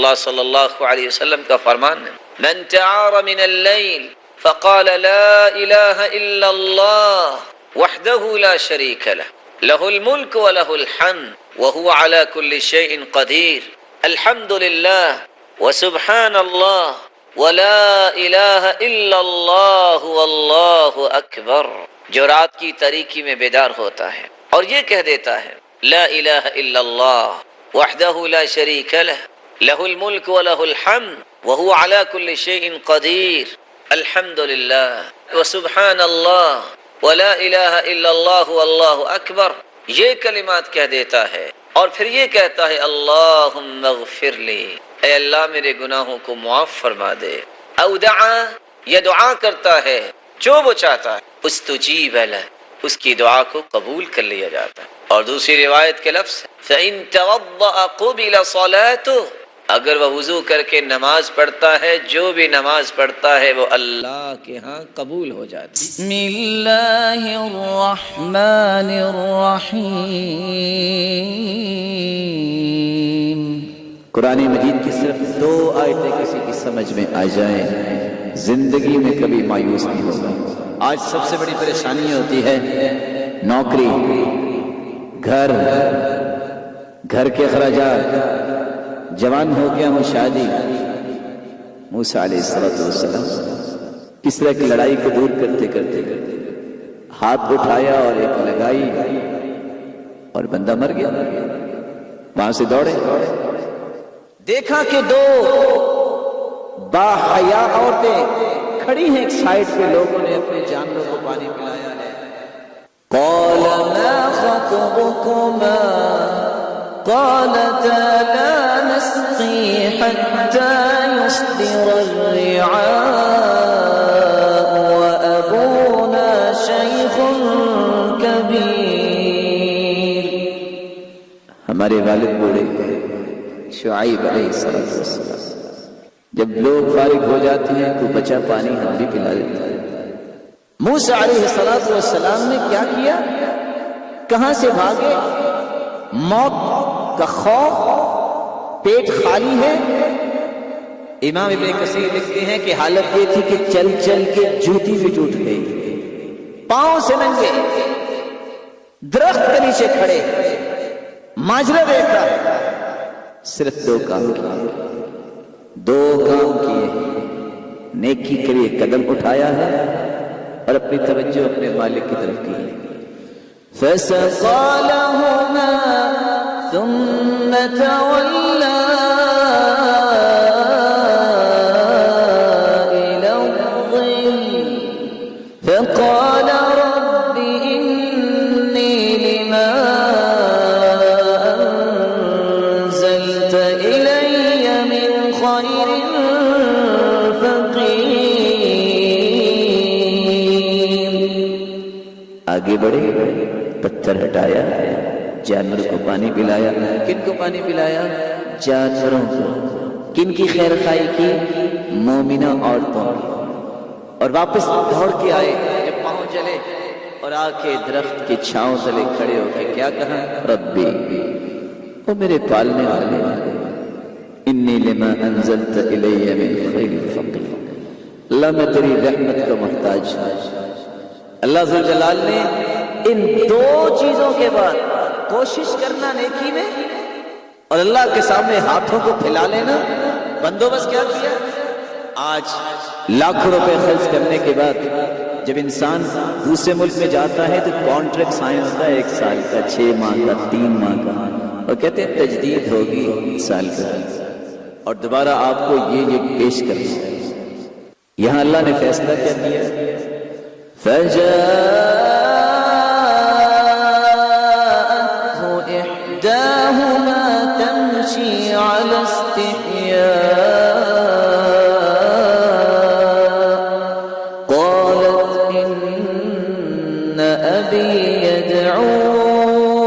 اللہ صلی اللہ علیہ وسلم کا فرمان ہے، من تعار من اللیل فقال لا الہ الا اللہ وحدہ لا شریک لہ لہ الملک ولہ الحمد وہو علی کل شیء قدیر الحمد للہ وسبحان اللہ ولا الہ الا اللہ واللہ اکبر۔ جو رات کی تاریکی میں بیدار ہوتا ہے اور یہ کہہ دیتا ہے لا الہ الا اللہ وحدہ لا شریک لہ لہ الملک ولہ الحمد وہو علی کل شیء قدیر الحمد للہ وسبحان اللہ ولا الہ الا اللہ واللہ اکبر، یہ کلمات کہہ دیتا ہے اور پھر یہ کہتا ہے اللہم اغفر لی، اے اللہ میرے گناہوں کو معاف فرما دے۔ او دعا، یہ دعا کرتا ہے جو وہ چاہتا ہے، استجیب لہ، اس کی دعا کو قبول کر لیا جاتا ہے۔ اور دوسری روایت کے لفظ فإن توضأ قبل صلاته، اگر وہ وضو کر کے نماز پڑھتا ہے، جو بھی نماز پڑھتا ہے وہ اللہ کے ہاں قبول ہو جاتی۔ بسم اللہ الرحمن الرحیم۔ قرآن مجید کی صرف 2 آیتیں کسی کی سمجھ میں آ جائیں، زندگی میں کبھی مایوس نہیں ہوگا۔ آج سب سے بڑی پریشانی ہوتی ہے نوکری، گھر کے اخراجات، جوان ہو گیا ہوں شادی۔ موسیٰ علیہ السلام کس طرح کی لڑائی کو دور کرتے کرتے ہاتھ اٹھایا اور ایک لگائی اور بندہ مر گیا، وہاں سے دوڑے، دیکھا کہ 2 باحیا عورتیں کھڑی ہیں ایک سائڈ پہ، لوگوں نے اپنے جانوروں کو پانی پلایا ہے۔ قال ما خطبكما قالتا لا نسقي حتى يصدر الرعاء وأبونا شيخ كبير۔ ہمارے والد بوڑھے شعیب علیہ السلام، جب لوگ فارغ ہو جاتے ہیں تو بچا پانی ہم بھی پلا دیتے ہیں۔ موسیٰ علیہ السلام نے کیا کیا؟ کہاں سے بھاگے؟ موت کا خوف، پیٹ خالی ہے۔ امام ابن کثیر لکھتے ہیں کہ حالت یہ تھی کہ چل چل کے جوتی بھی ٹوٹ گئی، پاؤں سے ننگے، درخت کے نیچے کھڑے، ماجرا دیکھ رہا ہے۔ صرف 2 کام کیے، نیکی کے لیے قدم اٹھایا ہے اور اپنی توجہ اپنے مالک کی طرف کی ہے۔ فسقى لهما ثم تولى إلى الظل فقال رب إني لما أنزلت إلي من خير فقير۔ آگے بڑھے، پتھر ہٹایا، جانور کو پانی پلایا۔ کن کو پانی پلایا؟ جانوروں کو۔ کن کی خیر خواہی کی؟ مومنہ عورتوں کی۔ اور واپس دوڑ کے آئے، جب پاؤں جلے اور آ کے درخت کی چھاؤں تلے کھڑے ہو کے کیا کہا؟ ربی، او میرے پالنے والے، انی لما انزلت الی من خیر فقیر، اللہ میں تیری رحمت کا محتاج ہوں۔ اللہ ذوالجلال نے ان 2 چیزوں کے بعد کوشش کرنا نیکی میں اور اللہ کے سامنے ہاتھوں کو پھیلا لینا، بندوبست کیا کیا؟ آج لاکھوں روپے خرچ کرنے کے بعد جب انسان دوسرے ملک میں جاتا ہے تو کانٹریکٹ سائن ہوتا ہے 1 سال کا، 6 ماہ کا، 3 ماہ کا، اور کہتے ہیں تجدید ہوگی 1 سال کا، اور دوبارہ آپ کو یہ پیش کرنا ہے۔ یہاں اللہ نے فیصلہ کیا کیا؟ فجاءته إحداهما تمشي على استحياء قالت إن أبي يدعوك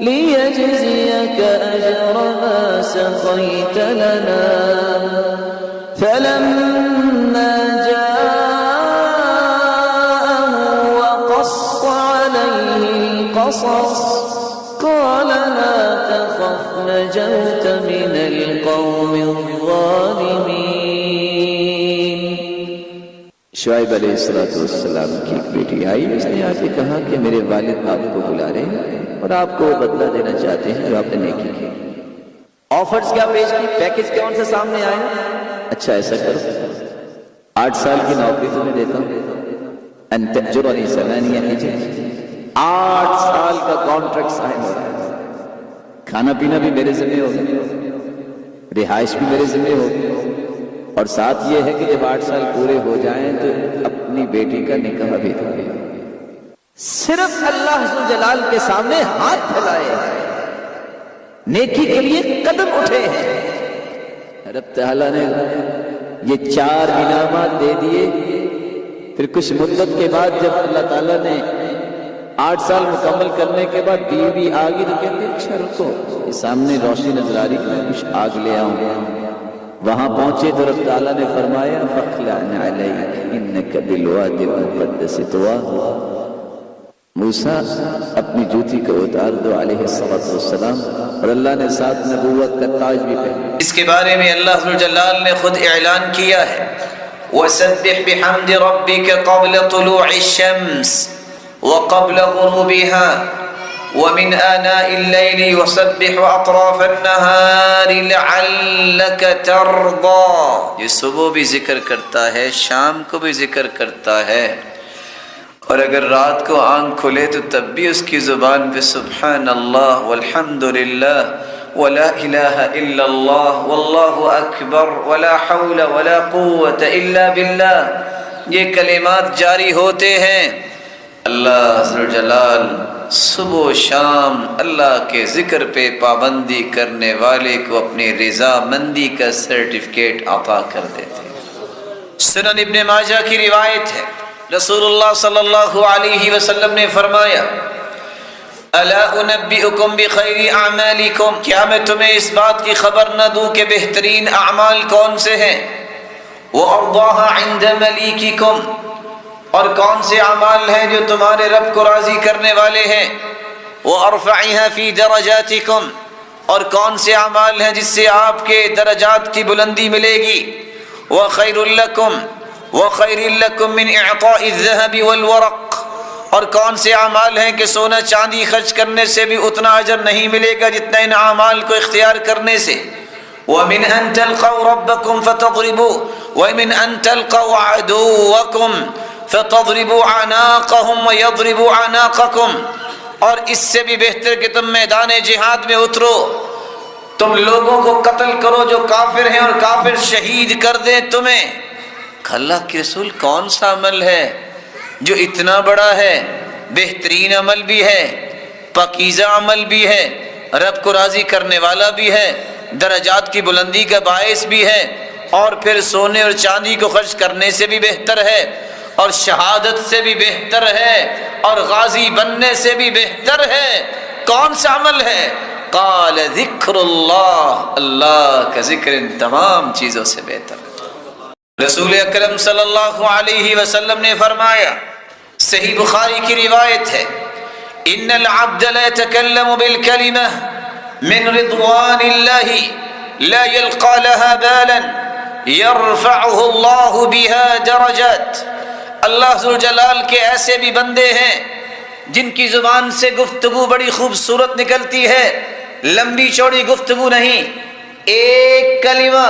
ليجزيك أجر ما سقيت لنا فلما قال لا تخف نجوت من شعیب علیہ السلام کی ایک بیٹی آئی، اس نے آ کے کہا کہ میرے والد آپ کو بلا رہے ہیں اور آپ کو وہ بدلہ دینا چاہتے ہیں جو آپ نے نیکی کی۔ آفرز کیا پیش کی، پیکج کون سے سامنے آئے؟ اچھا ایسا کرو، 8 سال کی نوکری تمہیں دیتا ہوں، ان تأجرنی 8 حجج، 8 سال کا کانٹریکٹ سائن ہو رہا ہے، کھانا پینا بھی میرے ذمہ ہوگا، رہائش بھی میرے ذمہ ہوگی، اور ساتھ یہ ہے کہ جب 8 سال پورے ہو جائیں تو اپنی بیٹی کا نکاح بھی ہو گیا۔ صرف اللہ ذوالجلال کے سامنے ہاتھ پھیلائے ہیں، نیکی کے لیے قدم اٹھے ہیں، رب تعالیٰ نے یہ 4 انعامات دے دیے۔ پھر کچھ مدت کے بعد جب اللہ تعالیٰ نے 8 سال مکمل کرنے کے بعد بیوی آگی تو کہتے ہیں اچھا رکو، یہ سامنے روشنی نظر آ رہی کہ میں کچھ آگ لے آؤں۔ وہاں پہنچے تو رب تعالیٰ نے فرمایا فَاخْلَعْ نَعْلَيْكَ إِنَّكَ بِالْوَادِ الْمُقَدَّسِ طُوًى، موسیٰ اپنی جوتی کو اتار دو علیہ السلام، اور اللہ نے ساتھ نبوت کا تاج بھی پہنا۔ اس کے بارے میں اللہ ذوالجلال نے خود اعلان کیا ہے وَسَبِّحْ بِحَمْدِ رَبِّكَ قَبْلَ طُلُوعِ الشَّمْسِ وَقَبْلَ غُرُوبِهَا وَمِنْ آنَاءِ اللَّيْلِ وَسَبِّحْ وَأَطْرَافَ النَّهَارِ لَعَلَّكَ تَرْضَى، یہ صبح بھی ذکر کرتا ہے، شام کو بھی ذکر کرتا ہے، اور اگر رات کو آنکھ کھلے تو تب بھی اس کی زبان پہ سبحان اللہ والحمد للہ ولا الہ الا اللہ واللہ اکبر ولا حول ولا قوت الا باللہ، یہ کلمات جاری ہوتے ہیں۔ اللہ ذوالجلال صبح و شام اللہ کے ذکر پہ پابندی کرنے والے کو اپنی رضا مندی کا سرٹیفکیٹ عطا کر دیتے ہیں۔ سنن ابن ماجہ کی روایت ہے، رسول اللہ صلی اللہ علیہ وسلم نے فرمایا الا انبئکم بخیر اعمالکم، کیا میں تمہیں اس بات کی خبر نہ دوں کہ بہترین اعمال کون سے ہیں، وارضاها عند ملیککم، اور کون سے اعمال ہیں جو تمہارے رب کو راضی کرنے والے ہیں، وارفعها فی درجاتکم، اور کون سے اعمال ہیں جس سے آپ کے درجات کی بلندی ملے گی، وخیر لکم وخیر لکم من اعطاء الذهب والورق، اور کون سے اعمال ہیں کہ سونا چاندی خرچ کرنے سے بھی اتنا اجر نہیں ملے گا جتنا ان اعمال کو اختیار کرنے سے، ومن ان تلقوا ربکم فتضربوا ومن ان تلقوا عدوکم فتضربوا اعناقهم ويضربوا اعناقکم، اور اس سے بھی بہتر کہ تم میدان جہاد میں اترو، تم لوگوں کو قتل کرو جو کافر ہیں اور کافر شہید کر دیں تمہیں۔ اللہ کے رسول کون سا عمل ہے جو اتنا بڑا ہے، بہترین عمل بھی ہے، پاکیزہ عمل بھی ہے، رب کو راضی کرنے والا بھی ہے، درجات کی بلندی کا باعث بھی ہے، اور پھر سونے اور چاندی کو خرچ کرنے سے بھی بہتر ہے، اور شہادت سے بھی بہتر ہے، اور غازی بننے سے بھی بہتر ہے؟ کون سا عمل ہے؟ قال ذکر اللہ، اللہ کا ذکر ان تمام چیزوں سے بہتر ہے۔ رسول اکرم صلی اللہ علیہ وسلم نے فرمایا، صحیح بخاری کی روایت ہے، ان العبد لا يتكلم بالكلمة من رضوان الله لا يلقى لها بالا يرفعه الله بها درجات، اللہ ذوالجلال کے ایسے بھی بندے ہیں جن کی زبان سے گفتگو بڑی خوبصورت نکلتی ہے، لمبی چوڑی گفتگو نہیں، ایک کلمہ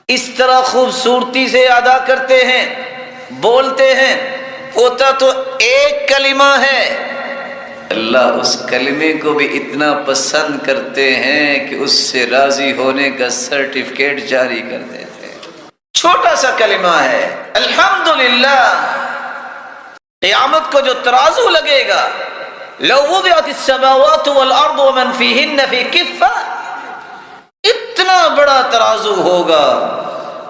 اس طرح خوبصورتی سے ادا کرتے ہیں، بولتے ہیں، ہوتا تو ایک کلمہ ہے، اللہ اس کلمے کو بھی اتنا پسند کرتے ہیں کہ اس سے راضی ہونے کا سرٹیفکیٹ جاری کر دیتے ہیں۔ چھوٹا سا کلمہ ہے، الحمدللہ، قیامت کو جو ترازو لگے گا، لو وضعت السماوات والارض ومن فیہن فی کفہ، اتنا بڑا ترازو ہوگا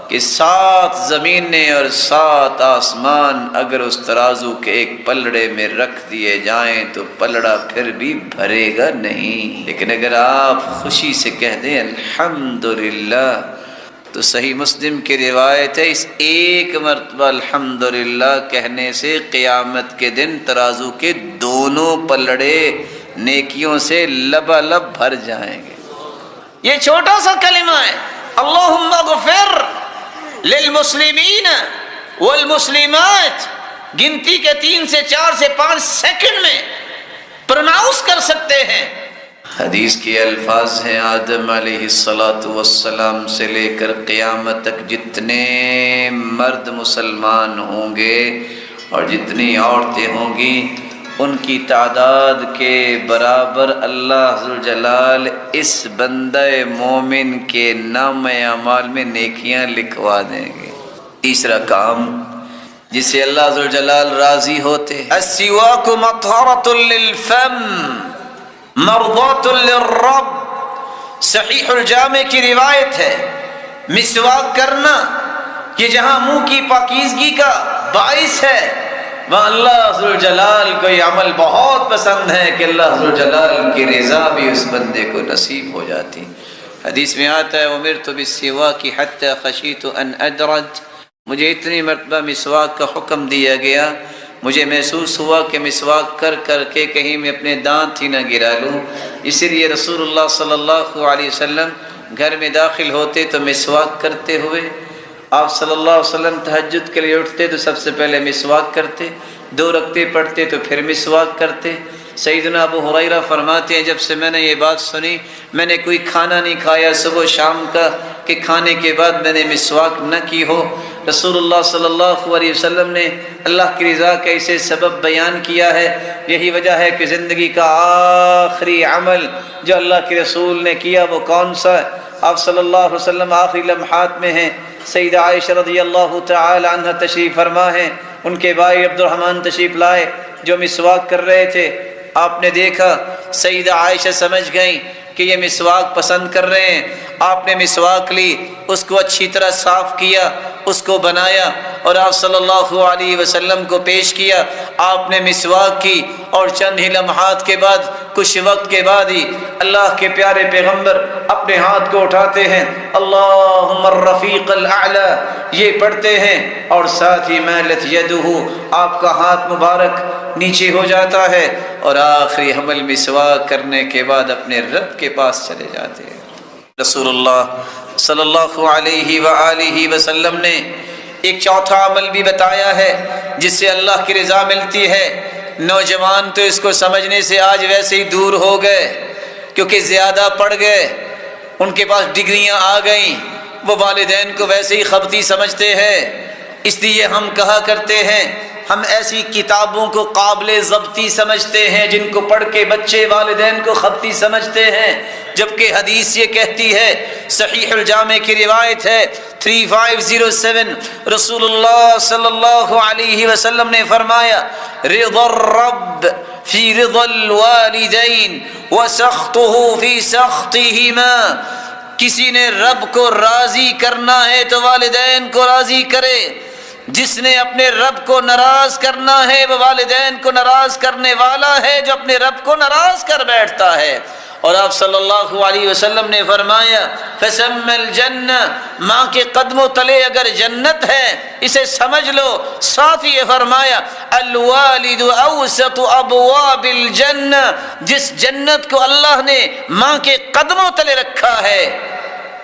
کہ 7 زمینیں اور 7 آسمان اگر اس ترازو کے ایک پلڑے میں رکھ دیے جائیں تو پلڑا پھر بھی بھرے گا نہیں، لیکن اگر آپ خوشی سے کہہ دیں الحمدللہ، تو صحیح مسلم کی روایت ہے، اس ایک مرتبہ الحمدللہ کہنے سے قیامت کے دن ترازو کے دونوں پلڑے نیکیوں سے لبالب بھر جائیں گے۔ یہ چھوٹا سا کلمہ ہے، اللہم اغفر للمسلمین والمسلمات گنتی کے 3 سے 4 سے 5 سیکنڈ میں پروناؤنس کر سکتے ہیں۔ حدیث کے الفاظ ہیں آدم علیہ السلام سے لے کر قیامت تک جتنے مرد مسلمان ہوں گے اور جتنی عورتیں ہوں گی ان کی تعداد کے برابر اللہ ذوالجلال اس بندہ مومن کے نام اعمال میں نیکیاں لکھوا دیں گے۔ تیسرا کام جس سے اللہ ذوالجلال راضی ہوتے، السواک مطہرۃ للفم مرضات للرب، صحیح الجامع کی روایت ہے، مسواک کرنا یہ جہاں منہ کی پاکیزگی کا باعث ہے وہاں اللہ ذوالجلال کو یہ عمل بہت پسند ہے کہ اللہ ذوالجلال کی رضا بھی اس بندے کو نصیب ہو جاتی۔ حدیث میں آتا ہے امرت بالسواک حتی خشیت ان ادرج، مجھے اتنی مرتبہ مسواک کا حکم دیا گیا، مجھے محسوس ہوا کہ مسواک کر کر کے کہیں میں اپنے دانت ہی نہ گرا لوں، اسی لیے رسول اللہ صلی اللہ علیہ وسلم گھر میں داخل ہوتے تو مسواک کرتے ہوئے، آپ صلی اللہ علیہ وسلم تہجد کے لیے اٹھتے تو سب سے پہلے مسواک کرتے، 2 رکعتیں پڑھتے تو پھر مسواک کرتے۔ سیدنا ابو ہریرہ فرماتے ہیں جب سے میں نے یہ بات سنی میں نے کوئی کھانا نہیں کھایا صبح شام کا کہ کھانے کے بعد میں نے مسواک نہ کی ہو۔ رسول اللہ صلی اللہ علیہ وسلم نے اللہ کی رضا کا اسے سبب بیان کیا ہے، یہی وجہ ہے کہ زندگی کا آخری عمل جو اللہ کے رسول نے کیا وہ کون سا ہے؟ آپ صلی اللہ علیہ وسلم آخری لمحات میں ہیں، سیدہ عائشہ رضی اللہ تعالی عنہ تشریف فرما ہیں، ان کے بھائی عبد الرحمن تشریف لائے جو مسواک کر رہے تھے، آپ نے دیکھا سیدہ عائشہ سمجھ گئیں کہ یہ مسواک پسند کر رہے ہیں، آپ نے مسواک لی، اس کو اچھی طرح صاف کیا، اس کو بنایا اور آپ صلی اللہ علیہ وسلم کو پیش کیا، آپ نے مسواک کی اور چند ہی لمحات کے بعد کچھ وقت کے بعد ہی اللہ کے پیارے پیغمبر اپنے ہاتھ کو اٹھاتے ہیں، اللہم الرفیق الاعلی یہ پڑھتے ہیں اور ساتھ ہی مالت یدہ آپ کا ہاتھ مبارک نیچے ہو جاتا ہے اور آخری حمل مسواک کرنے کے بعد اپنے رب کے پاس چلے جاتے ہیں۔ رسول اللہ صلی اللہ علیہ وآلہ وسلم نے ایک چوتھا عمل بھی بتایا ہے جس سے اللہ کی رضا ملتی ہے۔ نوجوان تو اس کو سمجھنے سے آج ویسے ہی دور ہو گئے کیونکہ زیادہ پڑھ گئے، ان کے پاس ڈگریاں آ گئیں، وہ والدین کو ویسے ہی خبطی سمجھتے ہیں، اس لیے ہم کہا کرتے ہیں ہم ایسی کتابوں کو قابل ضبطی سمجھتے ہیں جن کو پڑھ کے بچے والدین کو خبطی سمجھتے ہیں، جبکہ حدیث یہ کہتی ہے، صحیح الجامع کی روایت ہے 3507، رسول اللہ صلی اللہ علیہ وسلم نے فرمایا رضا الرب فی رضا الوالدین وسخطہ فی سخطہما، کسی نے رب کو راضی کرنا ہے تو والدین کو راضی کرے، جس نے اپنے رب کو ناراض کرنا ہے وہ والدین کو ناراض کرنے والا ہے جو اپنے رب کو ناراض کر بیٹھتا ہے۔ اور آپ صلی اللہ علیہ وسلم نے فرمایا فسم الجنہ، ماں کے قدموں تلے اگر جنت ہے اسے سمجھ لو، ساتھ ہی یہ فرمایا الوالد اوسط ابواب الجنہ، جس جنت کو اللہ نے ماں کے قدموں تلے رکھا ہے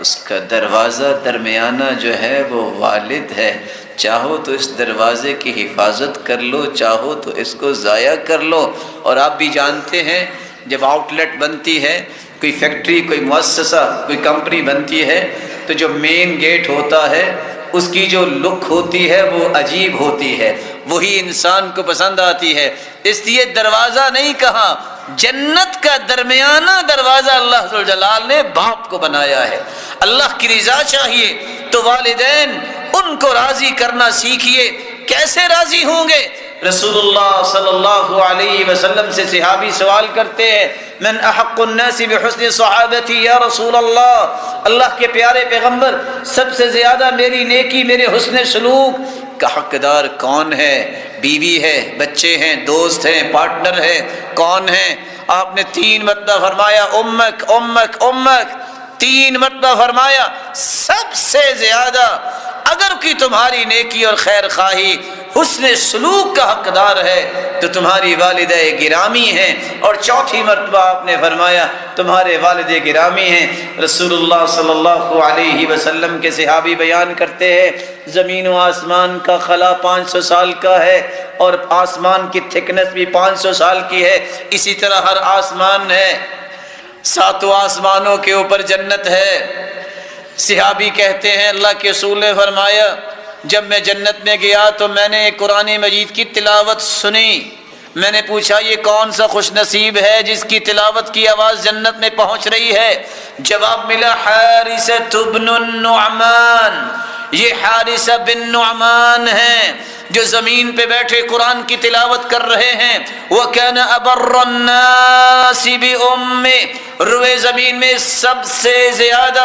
اس کا دروازہ درمیانہ جو ہے وہ والد ہے، چاہو تو اس دروازے کی حفاظت کر لو، چاہو تو اس کو ضائع کر لو۔ اور آپ بھی جانتے ہیں جب آؤٹ لیٹ بنتی ہے، کوئی فیکٹری، کوئی مؤسسہ، کوئی کمپنی بنتی ہے تو جو مین گیٹ ہوتا ہے اس کی جو لک ہوتی ہے وہ عجیب ہوتی ہے، وہی انسان کو پسند آتی ہے، اس لیے دروازہ نہیں کہا، جنت کا درمیانہ دروازہ اللہ ذوالجلال نے باپ کو بنایا ہے۔ اللہ کی رضا چاہیے تو والدین ان کو راضی کرنا سیکھیے۔ کیسے راضی ہوں گے؟ رسول اللہ صلی اللہ علیہ وسلم سے صحابی سوال کرتے ہیں من احق الناس بحسن صحابتی یا رسول اللہ، اللہ کے پیارے پیغمبر سب سے زیادہ میری نیکی، میرے حسن سلوک کا حقدار کون ہے؟ بیوی ہے، بچے ہیں، دوست ہیں، پارٹنر ہے، کون ہے؟ آپ نے 3 مرتبہ فرمایا امک امک امک، 3 مرتبہ فرمایا سب سے زیادہ اگر کوئی تمہاری نیکی اور خیر خواہی حسن سلوک کا حقدار ہے تو تمہاری والدہ گرامی ہیں، اور چوتھی مرتبہ آپ نے فرمایا تمہارے والد گرامی ہیں۔ رسول اللہ صلی اللہ علیہ وسلم کے صحابی بیان کرتے ہیں زمین و آسمان کا خلا 500 سال کا ہے، اور آسمان کی تھکنس بھی 500 سال کی ہے، اسی طرح ہر آسمان ہے، 7 آسمانوں کے اوپر جنت ہے۔ صحابی کہتے ہیں اللہ کے رسول نے فرمایا جب میں جنت میں گیا تو میں نے قرآن مجید کی تلاوت سنی، میں نے پوچھا یہ کون سا خوش نصیب ہے جس کی تلاوت کی آواز جنت میں پہنچ رہی ہے؟ جواب ملا حارثہ بن النعمان، یہ حارثہ بن نعمان ہیں جو زمین پہ بیٹھے قرآن کی تلاوت کر رہے ہیں۔ وَكَانَ أَبَرَّ النَّاسِ بِأُمِّهِ، روئے زمین میں سب سے زیادہ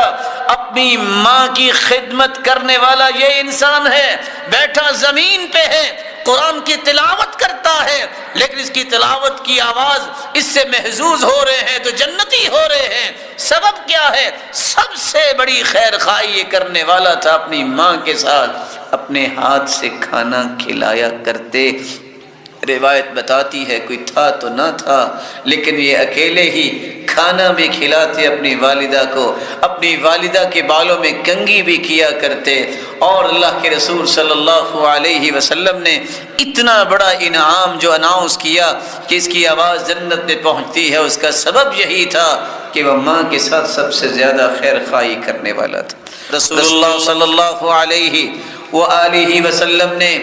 اپنی ماں کی خدمت کرنے والا یہ انسان ہے، بیٹھا زمین پہ ہے، قرآن کی تلاوت کرتا ہے، لیکن اس کی تلاوت کی آواز اس سے محظوظ ہو رہے ہیں تو جنتی ہو رہے ہیں۔ سبب کیا ہے؟ سب سے بڑی خیر خواہی یہ کرنے والا تھا، اپنی ماں کے ساتھ اپنے ہاتھ سے کھانا کھلایا کرتے۔ روایت بتاتی ہے کوئی تھا تو نہ تھا، لیکن یہ اکیلے ہی کھانا بھی کھلاتے اپنی والدہ کو، اپنی والدہ کے بالوں میں کنگھی بھی کیا کرتے، اور اللہ کے رسول صلی اللہ علیہ وسلم نے اتنا بڑا انعام جو اناؤنس کیا کہ اس کی آواز جنت میں پہنچتی ہے، اس کا سبب یہی تھا کہ وہ ماں کے ساتھ سب سے زیادہ خیر خواہی کرنے والا تھا۔ رسول اللہ صلی اللہ علیہ وآلہ وسلم نے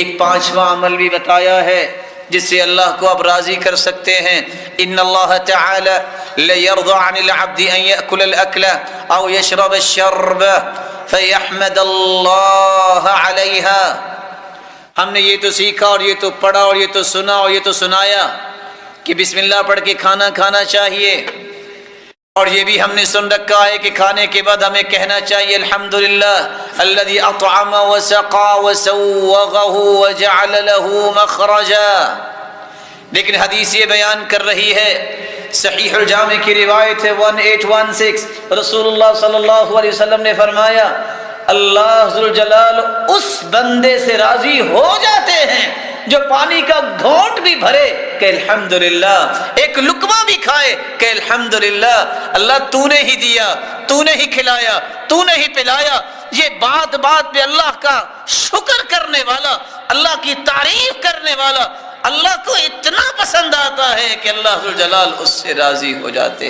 ایک 5واں عمل بھی بتایا ہے جس سے اللہ کو آپ راضی کر سکتے ہیں۔ ان اللہ تعالی لیرضى عن العبد ان يأكل الاكل او يشرب الشرب فيحمد اللہ علیہا۔ ہم نے یہ تو سیکھا اور یہ تو پڑھا اور یہ تو سنا اور یہ تو سنایا کہ بسم اللہ پڑھ کے کھانا کھانا چاہیے، اور یہ بھی ہم نے سن رکھا ہے کہ کھانے کے بعد ہمیں کہنا چاہیے الحمدللہ الذی اطعم وسقى وسوغه وجعل له مخرجا۔ لیکن حدیث یہ بیان کر رہی ہے، صحیح الجامع کی روایت ہے 1816، رسول اللہ صلی اللہ علیہ وسلم نے فرمایا اللہ ذوالجلال اس بندے سے راضی ہو جاتے ہیں جو پانی کا گھونٹ بھی بھرے کہ الحمدللہ، ایک لقمہ بھی کھائے کہ الحمدللہ، اللہ تو نے ہی دیا، تو نے ہی کھلایا، تو نے ہی پلایا۔ یہ بات بات پہ اللہ کا شکر کرنے والا، اللہ کی تعریف کرنے والا اللہ کو اتنا پسند آتا ہے کہ اللہ ذوالجلال اس سے راضی ہو جاتے